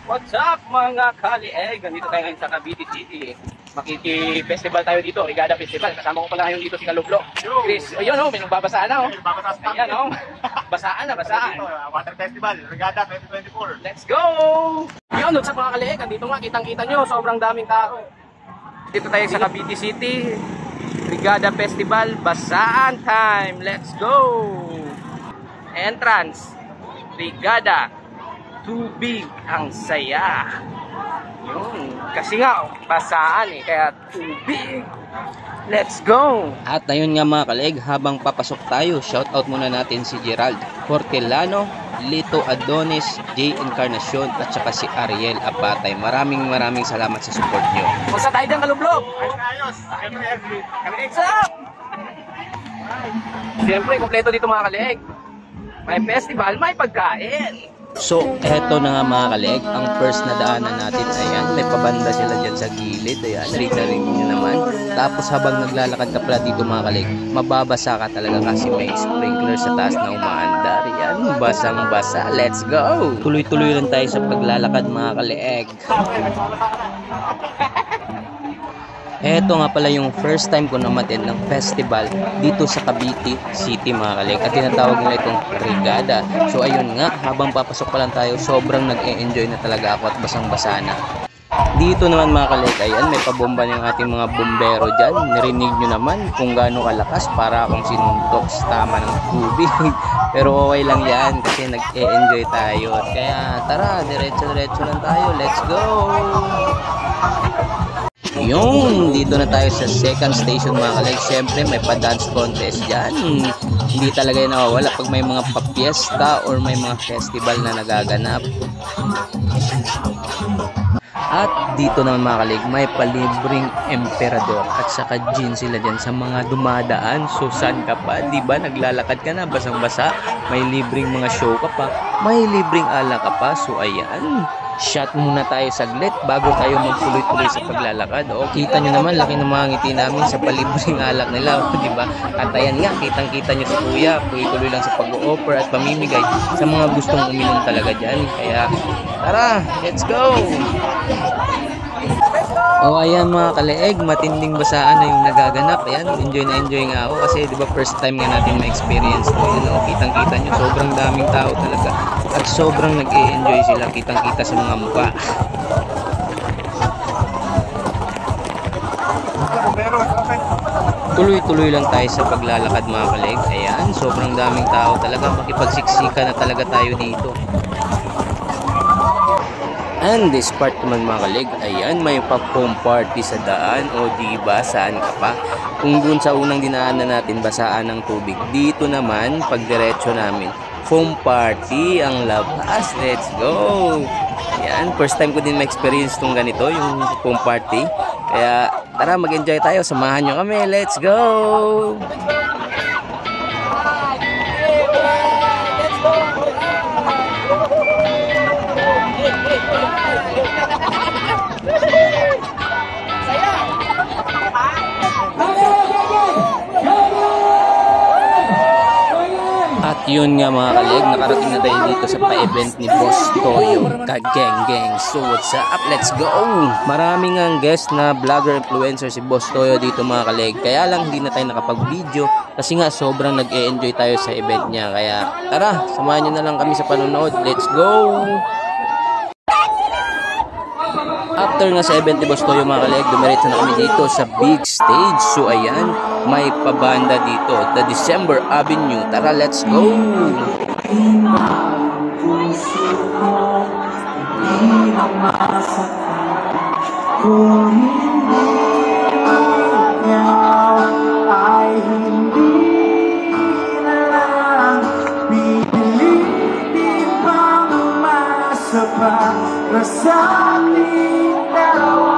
What's up mga kalieg? Nandito tayo ngayon sa Cavite City. Makiki-festival tayo dito, Rigada Festival. Kasama ko pala ngayon dito si Kalublo. Chris, ayun oh, may nagbabasaan na oh. Ayan oh. Basaan na, basaan. Water Festival, Rigada 2024. Let's go! Yun, what's up mga kalieg? Nandito nga, kitang-kita nyo, sobrang daming tao. Dito tayo sa Cavite City. Rigada Festival, basaan time. Let's go! Entrance, Rigada. Tubig ang saya. Yun. Kasi nga, basaan eh. Kaya tubig. Let's go! At ayun nga mga kaleg, habang papasok tayo, shoutout muna natin si Gerald Hortelano, Lito Adonis, J. Encarnacion, at saka si Ariel Apatay. Maraming salamat sa support nyo. Kung sa tayo dyan, Kalublog? Ayos! What's up? Siyempre, kompleto dito mga kaleg. May festival, may pagkain. So, eto na nga mga kaleg, ang first na daanan natin, ayan, may pabanda sila dyan sa gilid, ayan, ring nyo naman. Tapos habang naglalakad ka pala dito mga kaleg, mababasa ka talaga kasi may sprinkler sa taas na umaandar, ayan, basang-basa, let's go! Tuloy-tuloy lang tayo sa paglalakad mga kaleg. Eto nga pala yung first time ko na ma-attend ng festival dito sa Cavite City mga kaleg, at tinatawag nila itong Rigada. So ayun nga, habang papasok pa lang tayo, sobrang nag-e-enjoy na talaga ako at basang-basa na. Dito naman mga kaleg, ayan, may pabomba ng ating mga bombero dyan. Narinig nyo naman kung gaano kalakas, para akong sinuntok sa tama ng tubig. Pero okay lang yan kasi nag-e-enjoy tayo. Kaya tara, diretso-diretso lang tayo, let's go! Yun, dito na tayo sa second station mga kaleg. Siyempre may pa-dance contest dyan. Hindi talaga yun nawawala pag may mga pa-fiesta or may mga festival na nagaganap. At dito naman mga kaleg, may palibreng emperador at saka gin sila dyan sa mga dumadaan. So saan ka pa? Diba naglalakad ka na basang-basa, may libreng mga show ka pa, may libreng ala ka pa. So ayan, shot muna tayo saglit bago tayo magtuloy-tuloy sa paglalakad. O, kita nyo naman, laki ng mga ngiti namin sa palibreng alak nila, diba? At ayan nga, kitang-kita nyo si Kuya, tuloy-tuloy lang sa pag-o-offer at pamimigay sa mga gustong uminom talaga dyan. Kaya, tara, let's go! O ayan mga kaleeg, matinding basaan na yung nagaganap. Ayan, enjoy na enjoy nga ako kasi diba first time nga natin ma-experience to. Yun, kitang-kita nyo, sobrang daming tao talaga. At sobrang nag-e-enjoy sila, kitang-kita sa mga mukha. Tuloy-tuloy lang tayo sa paglalakad mga kaleeg. Ayan, sobrang daming tao talaga, makipagsiksika na talaga tayo dito. And this part naman mga kaleg, ayan, may pa-foam party sa daan. O diba, saan ka pa? Kung dun sa unang dinaanan natin, basaan ng tubig, dito naman, pag diretso namin, foam party ang labas. Let's go! Ayan, first time ko din ma-experience itong ganito, yung foam party. Kaya tara, mag-enjoy tayo, samahan nyo kami. Let's go! At yun nga mga kaleg, nakarating na tayo dito sa pa-event ni Boss Toyo, ka-geng-geng. So what's up? Let's go! Maraming ang guest na vlogger influencer si Boss Toyo dito mga kaleg. Kaya lang hindi na tayo nakapag-video kasi nga sobrang nag-e-enjoy tayo sa event niya. Kaya tara, samahan nyo na lang kami sa panonood. Let's go! After nga sa event ni Boss Toyo mga kaleg, dumiretso na kami dito sa big stage. So ayan, may pabanda dito, the December Avenue. Tara, let's go! Para sa ating dalawa.